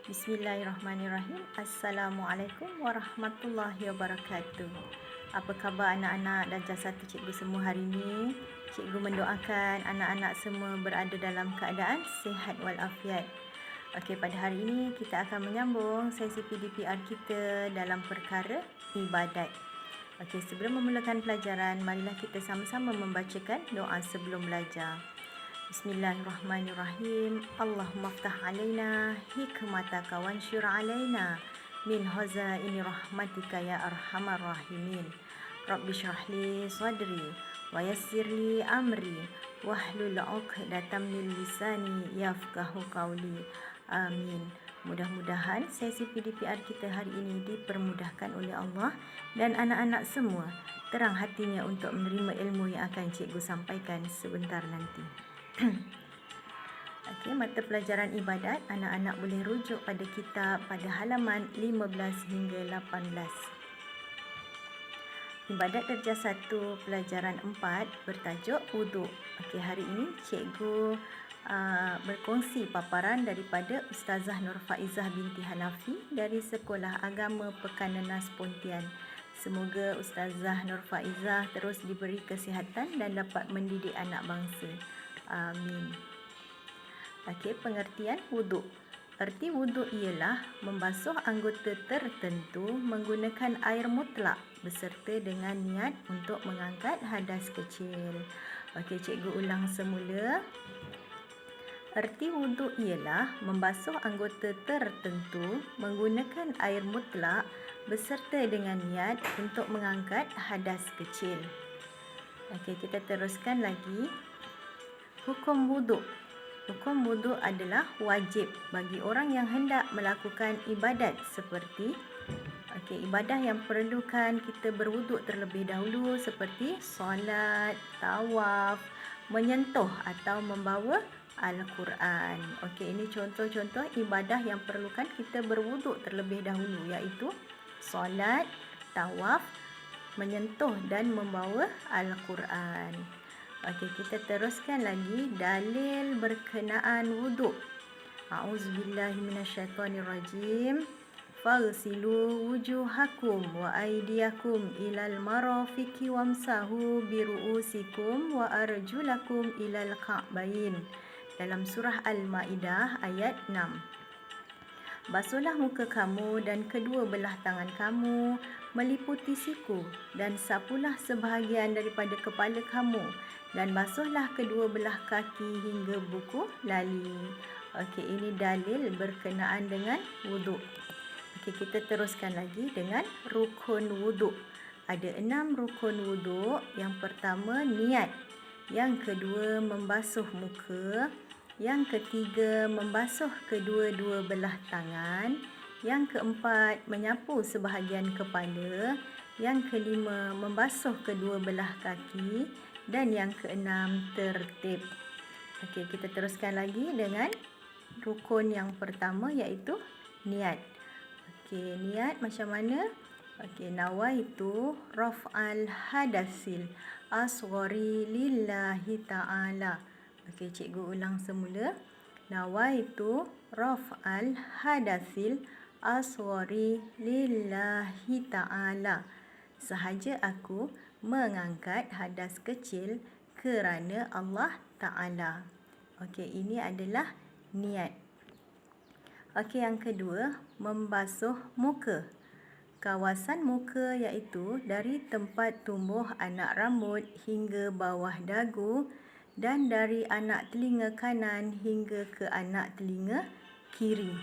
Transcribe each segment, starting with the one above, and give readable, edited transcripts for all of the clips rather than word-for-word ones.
Bismillahirrahmanirrahim. Assalamualaikum warahmatullahi wabarakatuh. Apa khabar anak-anak dan satu cikgu semua hari ini? Cikgu mendoakan anak-anak semua berada dalam keadaan sihat walafiat. Okey, pada hari ini kita akan menyambung sesi PDPR kita dalam perkara ibadat. Okey, sebelum memulakan pelajaran, marilah kita sama-sama membacakan doa sebelum belajar. Bismillahirrahmanirrahim. Allahumma ftah alaina hikmataka wansyur alaina min hazaini rahmatika ya arhamar rahimin. Rabbi syrah li sadri wa yassir li amri wahlul 'uqdatam min lisani yafqahu qawli. Amin. Mudah-mudahan sesi PDPR kita hari ini dipermudahkan oleh Allah dan anak-anak semua terang hatinya untuk menerima ilmu yang akan cikgu sampaikan sebentar nanti. Okey, mata pelajaran ibadat, anak-anak boleh rujuk pada kitab pada halaman 15 hingga 18. Ibadat darjah 1 pelajaran 4 bertajuk wuduk. Okey, hari ini cikgu berkongsi paparan daripada Ustazah Nur Faizah binti Hanafi dari Sekolah Agama Pekanenas Pontian. Semoga Ustazah Nur Faizah terus diberi kesihatan dan dapat mendidik anak bangsa. Amin. Okey, pengertian wuduk. Erti wuduk ialah membasuh anggota tertentu menggunakan air mutlak beserta dengan niat untuk mengangkat hadas kecil. Okey, cikgu ulang semula. Erti wuduk ialah membasuh anggota tertentu menggunakan air mutlak beserta dengan niat untuk mengangkat hadas kecil. Okey, kita teruskan lagi. Hukum wuduk. Hukum wuduk adalah wajib bagi orang yang hendak melakukan ibadat seperti ibadah yang perlukan kita berwuduk terlebih dahulu seperti solat, tawaf, menyentuh atau membawa Al-Quran. Okey, ini contoh-contoh ibadah yang perlukan kita berwuduk terlebih dahulu, iaitu solat, tawaf, menyentuh dan membawa Al-Quran. Okey, kita teruskan lagi dalil berkenaan wuduk. A'udzubillahi minasyaitonirrajim. Faghsilu wujuhakum wa aydiyakum ilal marafiqi wamsahu biru'usikum wa arjulakum ilal ka'bain. Dalam surah Al-Maidah ayat 6. Basuhlah muka kamu dan kedua belah tangan kamu meliputi siku dan sapulah sebahagian daripada kepala kamu dan basuhlah kedua belah kaki hingga buku lali. Okey, ini dalil berkenaan dengan wuduk. Okey, kita teruskan lagi dengan rukun wuduk. Ada 6 rukun wuduk. Yang pertama niat. Yang kedua membasuh muka. Yang ketiga membasuh kedua-dua belah tangan. Yang keempat menyapu sebahagian kepala. Yang kelima membasuh kedua belah kaki. Dan yang keenam tertib. Okey, kita teruskan lagi dengan rukun yang pertama iaitu niat. Okey, niat macam mana? Okey, nawaitu raf'al hadasil asghari lillahi ta'ala. Okey, cikgu ulang semula. Nawaitu raf'al hadasil asghari lillahi ta'ala. Sahaja aku mengangkat hadas kecil kerana Allah Ta'ala. Okey, ini adalah niat. Okey, yang kedua, membasuh muka. Kawasan muka iaitu dari tempat tumbuh anak rambut hingga bawah dagu dan dari anak telinga kanan hingga ke anak telinga kiri.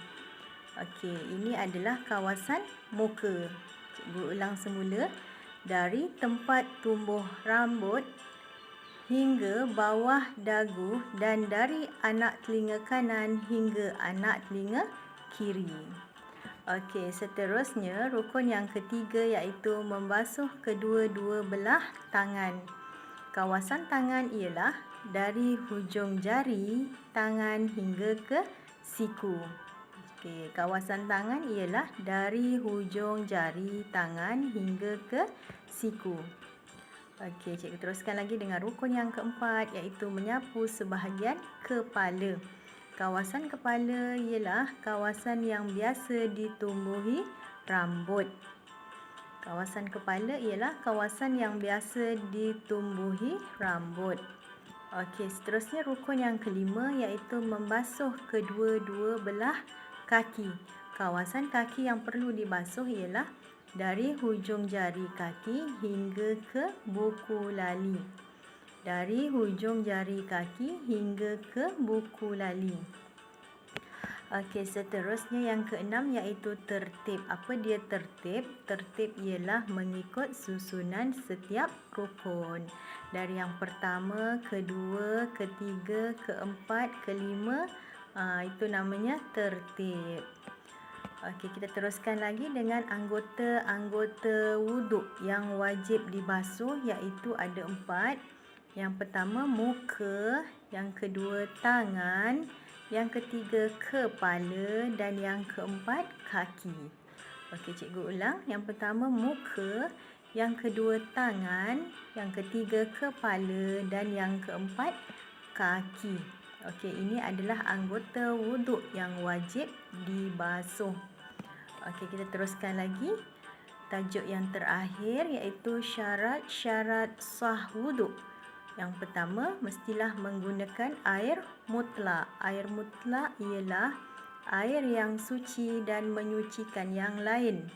Okey, ini adalah kawasan muka. Cikgu ulang semula. Dari tempat tumbuh rambut hingga bawah dagu dan dari anak telinga kanan hingga anak telinga kiri. Okey, seterusnya rukun yang ketiga iaitu membasuh kedua-dua belah tangan. Kawasan tangan ialah dari hujung jari tangan hingga ke siku. Okey, kawasan tangan ialah dari hujung jari tangan hingga ke siku. Okey, cikgu teruskan lagi dengan rukun yang keempat iaitu menyapu sebahagian kepala. Kawasan kepala ialah kawasan yang biasa ditumbuhi rambut. Kawasan kepala ialah kawasan yang biasa ditumbuhi rambut. Okey, seterusnya rukun yang kelima iaitu membasuh kedua-dua belah kaki. Kawasan kaki yang perlu dibasuh ialah dari hujung jari kaki hingga ke buku lali. Dari hujung jari kaki hingga ke buku lali. Okey, seterusnya yang keenam iaitu tertib. Apa dia tertib? Tertib ialah mengikut susunan setiap rukun. Dari yang pertama, kedua, ketiga, keempat, kelima, itu namanya tertib. Okey, kita teruskan lagi dengan anggota-anggota wuduk yang wajib dibasuh iaitu ada 4. Yang pertama muka, yang kedua tangan, yang ketiga kepala dan yang keempat kaki. Okey, cikgu ulang. Yang pertama muka, yang kedua tangan, yang ketiga kepala dan yang keempat kaki. Okey, ini adalah anggota wuduk yang wajib dibasuh. Okey, kita teruskan lagi. Tajuk yang terakhir iaitu syarat-syarat sah wuduk. Yang pertama, mestilah menggunakan air mutlak. Air mutlak ialah air yang suci dan menyucikan yang lain.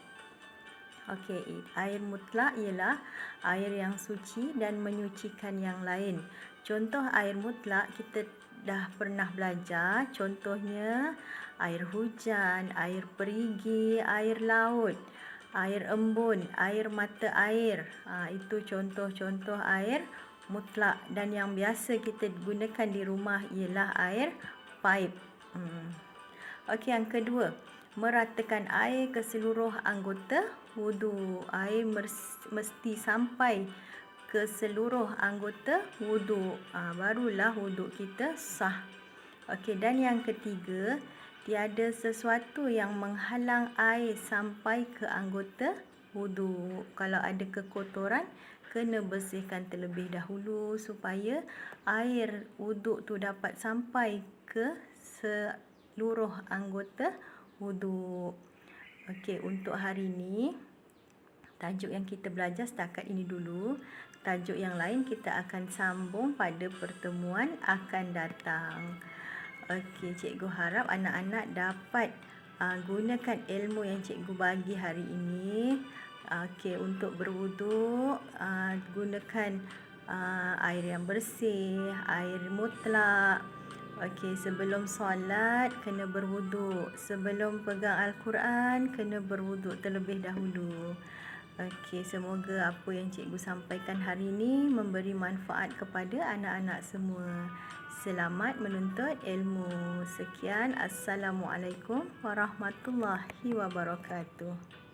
Okey, air mutlak ialah air yang suci dan menyucikan yang lain. Contoh air mutlak kita dah pernah belajar. Contohnya air hujan, air perigi, air laut, air embun, air mata air. Itu contoh-contoh air mutlak, dan yang biasa kita gunakan di rumah ialah air paip. Okey, yang kedua, meratakan air ke seluruh anggota wuduk. Air mesti sampai ke seluruh anggota wuduk. Barulah wuduk kita sah. Okey, dan yang ketiga, tiada sesuatu yang menghalang air sampai ke anggota wuduk. Kalau ada kekotoran, kena bersihkan terlebih dahulu supaya air wuduk tu dapat sampai ke seluruh anggota wuduk. Okey, untuk hari ini tajuk yang kita belajar setakat ini dulu. Tajuk yang lain kita akan sambung pada pertemuan akan datang. Okey, cikgu harap anak-anak dapat gunakan ilmu yang cikgu bagi hari ini. Okey, untuk berwuduk gunakan air yang bersih, air mutlak. Okey, sebelum solat kena berwuduk. Sebelum pegang Al-Quran kena berwuduk terlebih dahulu. Okey, semoga apa yang cikgu sampaikan hari ini memberi manfaat kepada anak-anak semua. Selamat menuntut ilmu. Sekian, Assalamualaikum warahmatullahi wabarakatuh.